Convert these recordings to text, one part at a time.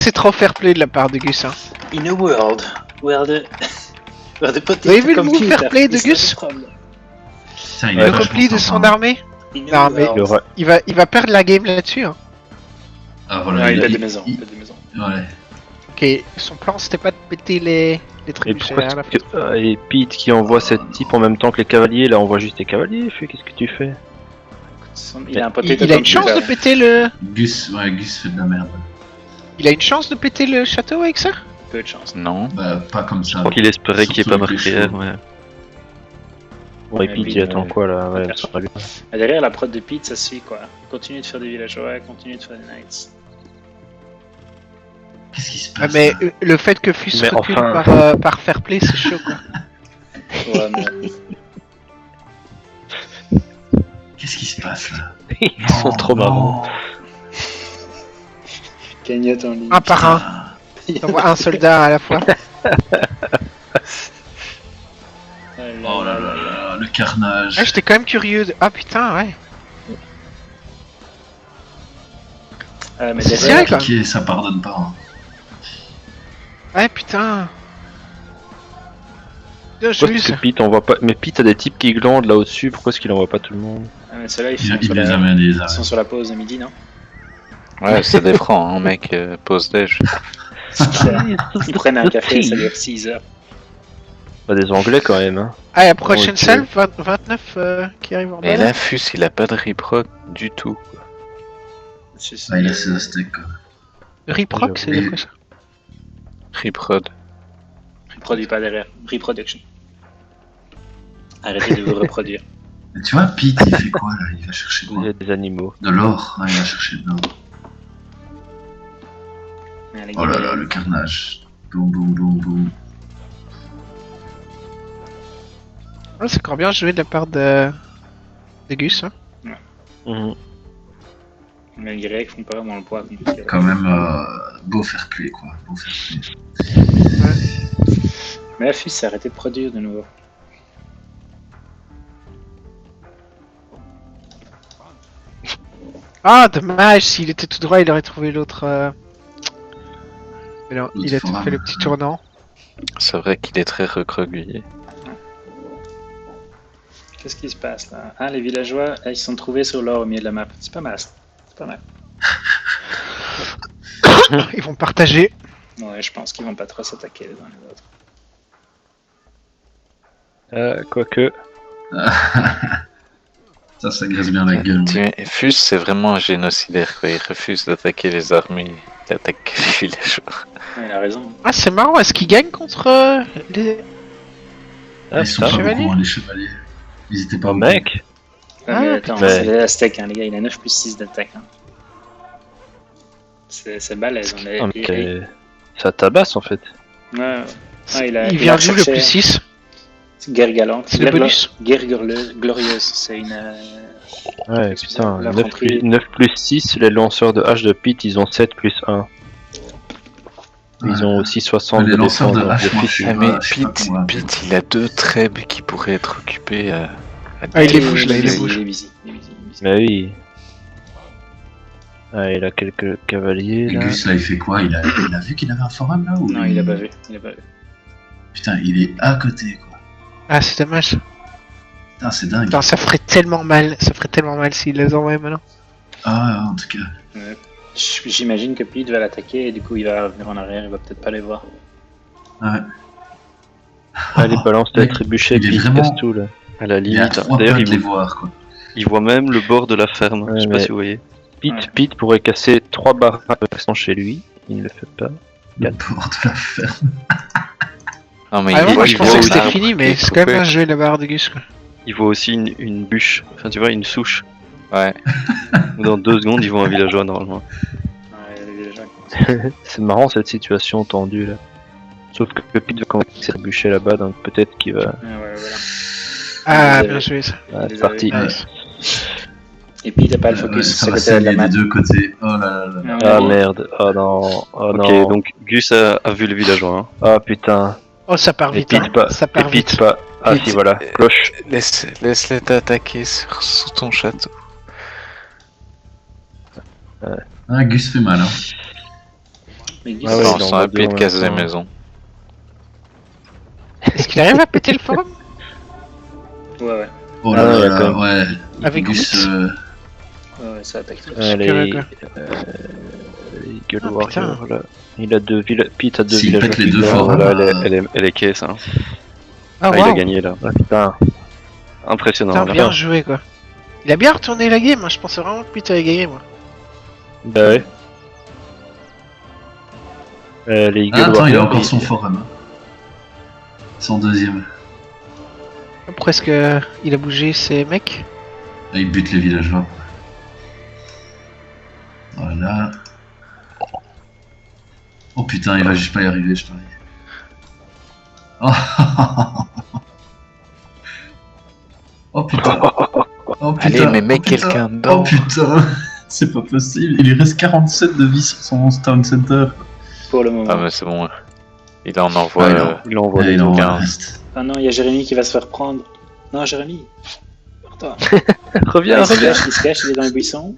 C'est trop fair play de la part de Gus. Hein. In a world where the Vous avez vu le move fair play de Gus? Putain, il Le est repli de son armée? In Non, a mais world. il va perdre la game là-dessus. Hein. Ah voilà, Ouais, il a des maisons. Ouais. Ok, son plan c'était pas de péter les Et trébuchets pourquoi à la fin. et Pete qui envoie cette type en même temps que les cavaliers, là on voit juste les cavaliers, qu'est-ce que tu fais? Il a un potato Il a une chance de péter le... Gus fait de la merde. Il a une chance de péter le château avec ça? Peu de chance. Non. Bah, pas comme ça. Je crois qu'il espérait qu'il n'y ait pas Surtout avec les marqué. chevaux. Ouais. Ouais, Ouais, Pete puis, il attend quoi là? Ouais, ouais. ça va lui. Ah, derrière la prod de Pete, ça suit quoi. Continue de faire des villageois, continue de faire des knights. Qu'est-ce qui se Ah, passe mais là le fait que Fus Mais recule enfin- par fair play c'est chaud quoi. Ouais, mais... Qu'est-ce qui se passe là Ils sont trop marrants. Cagnotte en ligne. Un par un. T'envoies un soldat à la fois. Oh là là là, le carnage. Ah, j'étais quand même curieux de... Ah putain, ouais. Mais C'est derrière, vrai, quoi. Piqué, ça pardonne pas. Hein. Ouais, putain. Bien, Pourquoi j'ai vu est-ce ça. que Pete envoie pas. Mais Pete a des types qui glandent là au-dessus, pourquoi est-ce qu'il envoie pas tout le monde? ah, mais ceux-là, Il les amène des ils sont armes. sur la pause de midi, non? Ouais, c'est des francs, hein, mec. Pause déj. Ils prennent un café, ça dure 6 heures. Pas des anglais quand même, hein. Ah, la prochaine Ok. salve, 29 qui arrive en Et bas. là, Fus, il a pas de reproc du tout. Ah, il a ses aztèques quoi. Reproc, c'est dire quoi ça? Reprod. Reproduis pas derrière. Reproduction. Arrêtez de vous reproduire. Mais tu vois, Pete, il fait quoi là? Il va chercher quoi? Il y a des animaux. De l'or. Ah, il va chercher de l'or. Allez, Oh là là, le carnage. Boum boum boum boum. Ouais, c'est encore bien joué de la part de Gus. Hein. Mhm. Mais les Grecs font pas vraiment le poids. Quand même, beau fair play quoi. Beau fair play. Mais la Fus s'est arrêté de produire de nouveau. Ah, dommage, s'il était tout droit, il aurait trouvé l'autre... Mais non, L'autre il a tout forum. fait le petit tournant. C'est vrai qu'il est très recroquevillé. Qu'est-ce qui se passe là? Ah, les villageois, ils se sont trouvés sur l'or au milieu de la map. C'est pas mal. C'est pas mal. Ils vont partager. Ouais, je pense qu'ils vont pas trop s'attaquer les uns les autres. Quoique. Ça graisse bien la gueule. Ouais. Fus, c'est vraiment un génocidaire, quoi. Il refuse d'attaquer les armées. Il attaque les villageois. Ouais, il a raison. Ah, c'est marrant, est-ce qu'ils gagnent contre les... Ils sont putain, pas chevaliers. beaucoup, hein, les chevaliers. Ils étaient pas Oh beaucoup. mec! Ouais, mais Ah, attends, putain. c'est l'Aztèque, hein, les gars. Il a 9 plus 6 d'attaque. Hein. C'est balèze. On Ah, a... mais ça tabasse en fait. Ouais, Il vient d'où le plus 6? Guerre galante. C'est le bonus. Guerre glorieuse. C'est une. Ouais, putain, 9 l'infanterie. plus 6, les lanceurs de hache de Pete, ils ont 7 plus 1. Ils ont aussi 60 Les de lanceurs défense. de hache, moi, je sais Ah, pas, mais je sais pas Pete, comment- Pete, il a 2 trèbes qui pourraient être occupés à Ah, il les bouge là, il les busy, bouge. il est busy. Mais oui. Ah, il a quelques cavaliers Et là. Gus là, il fait quoi? Il a vu qu'il avait un forum là ou Non, il a pas vu. Il a pas vu. Putain, il est à côté quoi. Ah, c'est dommage. Putain, c'est dingue. Putain, ça ferait tellement mal s'il les envoie maintenant. Ah, en tout cas. Ouais. J'imagine que Pete va l'attaquer et du coup il va revenir en arrière. Il va peut-être pas les voir. Ouais. Allez, balance Mais ta trébuchet, il est Pete, vraiment- casse tout là. À la Il est à limite. 3 D'ailleurs, points de les il, voir quoi. il voit même le bord de la ferme. Ouais, Je sais pas mais- si vous voyez. Pete pourrait casser 3 barres restant chez lui. Il ne le fait pas. Le bord de la ferme. Non, mais Ah, il, moi il je voit pensais que un c'était arbre fini, qui mais est c'est quand même coupé. bien joué la barre de Gus quoi. Il voit aussi une bûche. Enfin, tu vois, une souche. Ouais. Dans 2 secondes, ils vont un villageois normalement. Ouais, les villageois. C'est marrant cette situation tendue là. Sauf que Pete va commencer à bûcher là-bas, donc peut-être qu'il va. Ah, ouais, voilà. Ah, Ils bien avaient- joué ça. Ah, les c'est parti. avait- Et Pete a pas le Ouais, focus ça sur va ce côté de la saigner map. des deux côtés. Oh là là là. Ah, Ah ouais. merde, oh non, oh Ok, non. donc Gus a vu le villageois. Hein. Ah putain, Oh, ça part et vite. Pete Hein. pas, Ça et part Pete vite. pas. Ah Pete, si voilà, cloche. Laisse-les t'attaquer sous ton château. Ah, Gus fait mal hein. Mais Gus, Ah ouais, on il en sent a un deux pied en de même casse des temps. maisons. Est-ce qu'il arrive à péter le forum? ouais, Oh Ah là non, il y a là quand là, même- ouais. Avec Gus, Wit ouais, ça attaque tout. Les Curieux, Eagle Ah, Warrior là. Il a Pete a deux S'il villages. pète les deux là. forums, Voilà, elle est caisse. Hein. Ah, Ah, il a waouh! gagné là. Ah putain. Impressionnant. Putain, là. bien joué quoi. Il a bien retourné la game, hein. Je pensais vraiment que Pete avait gagné moi. Bah ouais. Les Eagle Ah, attends, il a Warriors, encore son forum. Hein. Son deuxième. Après, est-ce qu'il a bougé ses mecs? Là, il bute les villageois. Voilà. Oh putain, il va juste pas y arriver, je parie. Oh putain. Oh putain. Allez, mais mets oh, putain. quelqu'un dedans. Oh putain. C'est pas possible. Il lui reste 47 de vie sur son Town Center. Pour le moment. Ah, mais c'est bon. Il en envoie. Ah, non. Il envoie Et les il envoie le 15. reste. Ah non, il y a Jérémy qui va se faire prendre. Non, Jérémy. Attends. Reviens, il, se reviens. cache, il se cache, il est dans les buissons.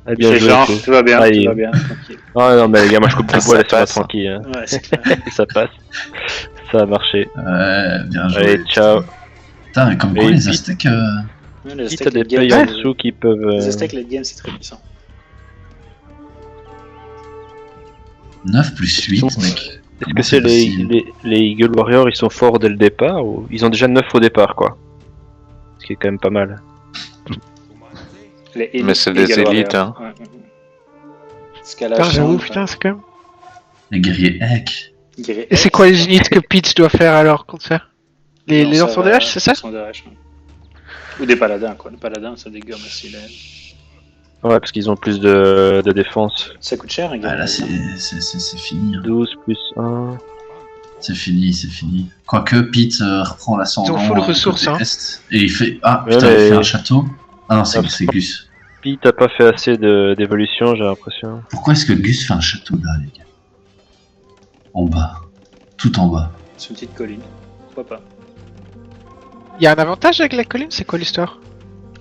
Ah, bien C'est joué. genre, Feu. tout va bien, Ah, tout il- va bien, tranquille. Ah non, mais les gars, moi je coupe le Ça bois, laissez-moi passe. tranquille. Hein. Ouais, c'est clair. Ça passe. Ça a marché. Ouais, bien joué. Allez, ciao. Putain, mais comme quoi Et les Pete- Aztèques. Ouais, les Si Aztèques t'as des late game, players en c'est- dessous qui peuvent. Les Aztèques late game, c'est très puissant. 9 plus 8, Est-ce mec. que c'est les Eagle Warriors, ils sont forts dès le départ ou ils ont déjà 9 au départ quoi? Ce qui est quand même pas mal. Les Mais c'est des Eagle élites, Warriors. hein. Ouais. Scalage, Putain, j'avoue, sombre, putain, c'est quand même. Les guerriers Ek. guerrier Et c'est X. quoi les unités que Pete doit faire alors contre ça? Les Lanceurs lanceurs de hache, c'est ça? lanceurs de hache, ouais. Ou des paladins, quoi. Les paladins, ça dégomme aussi. Ouais, parce qu'ils ont plus de défense. Ça coûte cher, un Ah guerrier. là, c'est fini. Hein. 12 plus 1. C'est fini, c'est fini. Quoique Pete reprend l'ascendant. Ils ont full côté ressources, hein. est, et il fait. Ah, Ouais, putain, il mais- fait un château. Ah non, Ah, c'est Gus. Puis t'as pas fait assez d'évolution, j'ai l'impression. Pourquoi est-ce que Gus fait un château là, les gars? En bas. Tout en bas. C'est une petite colline. Pourquoi pas? Il y a un avantage avec la colline, c'est quoi l'histoire?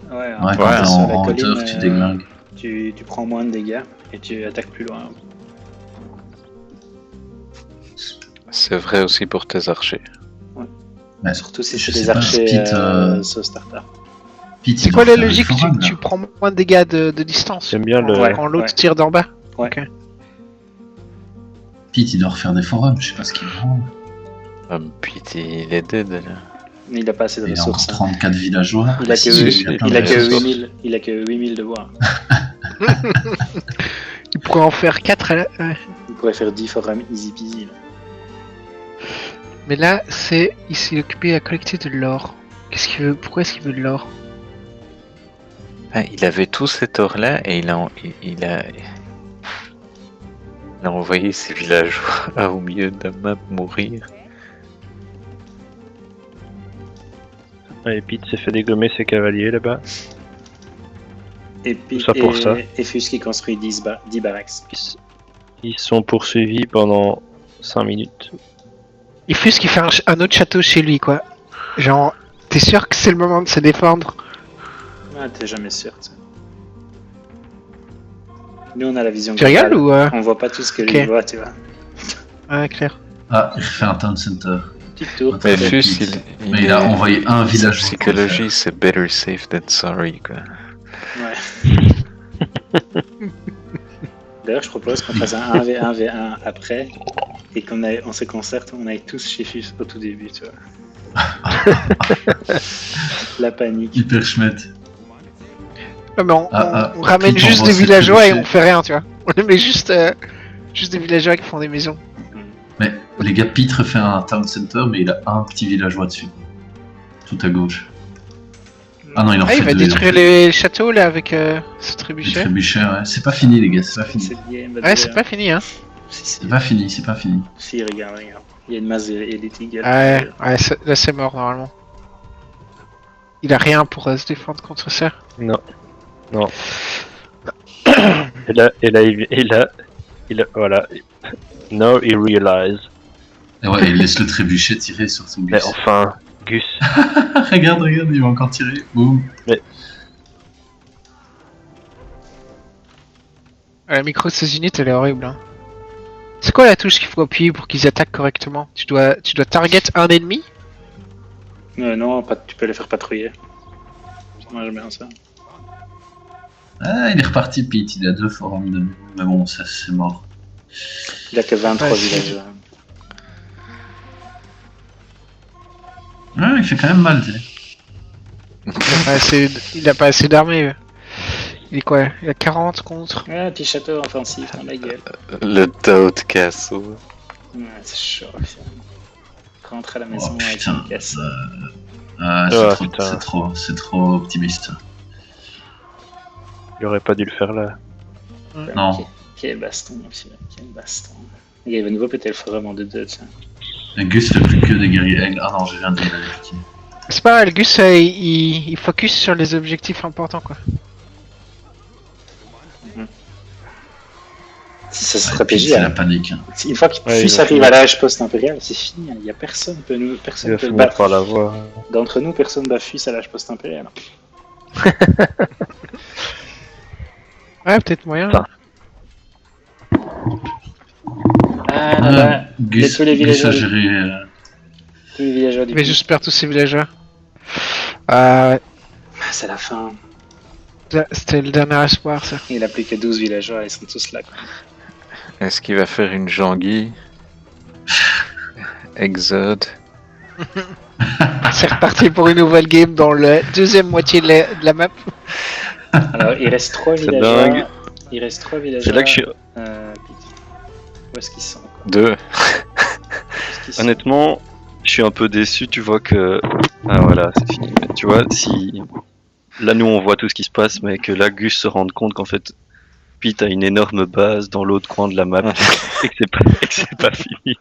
Ouais, Ouais, hein, quand t'es sur la en colline, hauteur, tu déglingues. tu prends moins de dégâts et tu attaques plus loin. C'est vrai aussi pour tes archers. Mais Surtout si je c'est des sais pas, archers Pete, sauce tartare. Pete, C'est il quoi doit la faire le logique? forum, là. Tu prends moins de dégâts de distance. J'aime bien le. Ouais. Quand l'autre ouais. tire d'en bas. Ouais. Ok. Pete, il doit refaire des forums, je sais pas ce qu'il prend. Puis il est dead. Là. Il a pas assez de Il a encore ressources. hein. 34 villageois. Il a Si, que, il a plein il de a que ressources. 8000, il a que 8000 de bois. Il pourrait en faire 4 à la... ouais. Il pourrait faire 10 forums easy peasy. Là. Mais là, c'est... Il s'est occupé à collecter de l'or. Qu'est-ce qu'il veut? Pourquoi est-ce qu'il veut de l'or? Ah, il avait tout cet or-là et il a envoyé ses villageois au milieu de la map mourir. Ouais, Pete s'est fait dégommer ses cavaliers là-bas. Et puis, Tout ça pour ça. Et Fus qui construit 10 barracks. Ils sont poursuivis pendant 5 minutes. Il fait ce qu'il fait un autre château chez lui, quoi. Genre, t'es sûr que c'est le moment de se défendre? Ah, t'es jamais sûr. Tu sais. Nous, on a la vision Tu rigoles globale. ou... On voit pas tout ce que Ok. lui voit, tu vois. Ouais, clair. Ah, il fait un town center. Petit tour. Mais Attends, Fus, Pete. il Mais il a envoyé un sa village. psychologie, c'est better safe than sorry, quoi. Ouais. D'ailleurs, je propose qu'on fasse un 1v1 après et on se concerte, on aille tous chez Fus au tout début, tu vois. La panique. Hyper chouette. Ouais, mais on ramène Pete juste envoie des ses villageois et trébuchets. on fait rien, tu vois. On met juste des villageois qui font des maisons. Mais les gars, Pete refait un town center, mais il a un petit villageois dessus. Tout à gauche. Ah non, il en Ah, fait il va deux, détruire les châteaux là avec ce Les trébuchet. trébuchets, ouais. C'est pas fini, les gars, c'est pas fini. Cette game va Ouais, c'est durer, pas fini, hein. Si, C'est pas fini, c'est pas fini. si, regarde. Il y a une masse d'élite Eagle. Ouais, là c'est mort normalement. Il a rien pour se défendre contre ça. Non. Non. Et là, voilà. Now he realize. Et ouais, il laisse le trébuchet tirer sur son Mais Gus. enfin, Gus. regarde, il va encore tirer. Boum. La micro de ces unités elle est horrible. Hein. C'est quoi la touche qu'il faut appuyer pour qu'ils attaquent correctement? Tu dois target un ennemi? Non, tu peux les faire patrouiller. Moi j'aime bien ça. Ah, il est reparti, Pete. Il a 2 forums de. Mais bon, ça c'est mort. Il a que 23 Ouais, villageois. Ouais, il fait quand même mal, tu sais. Il a pas assez d'armée. Il est quoi? Il a 40 contre. Ouais, un petit château offensif dans la gueule. Le Doubt Castle. Ouais, c'est chaud. Rentre à la maison Oh avec putain. une caisse. Ah, Ah, c'est putain. c'est trop optimiste. Il aurait pas dû le faire là. Non. Quel baston, monsieur. Quel baston. Il va nouveau péter le forum en 2-2, tiens. Et Gus fait plus que des guerriers. Ah non, j'ai rien de vérifier. C'est pas mal, Gus, il focus sur les objectifs importants, quoi. C'est sa Ouais, stratégie. Pete, c'est Hein. la panique. Une fois que Ouais, Fus il va arrive finir. à l'âge post-impérial, c'est fini. Il n'y a personne peut nous. Il Personne va peut finir battre. par l'avoir. D'entre nous, personne bat Fus à l'âge post-impérial. Ouais, peut-être moyen. Putain. Ah là là. Gus, tous les Gus a villageois. géré. Tous les villageois du Il va coup. juste perdre tous ses villageois. Ouais. Ah, c'est la fin. C'était le dernier espoir, ça. Il a plus que 12 villageois, ils sont tous là. Quoi. Est-ce qu'il va faire une Jean-Guy? Exode. C'est reparti pour une nouvelle game dans la deuxième moitié de la map. Alors, il reste 3 C'est villageois. dingue. Il reste 3 villageois. C'est là que je suis. Où est-ce qu'ils sont quoi 2. Où est-ce qu'ils sont Honnêtement, je suis un peu déçu. Tu vois que. Ah voilà, c'est fini. Mais tu vois, si. Là, nous, on voit tout ce qui se passe, mais que là, Gus se rende compte qu'en fait, Pete a une énorme base dans l'autre coin de la map et que c'est pas fini.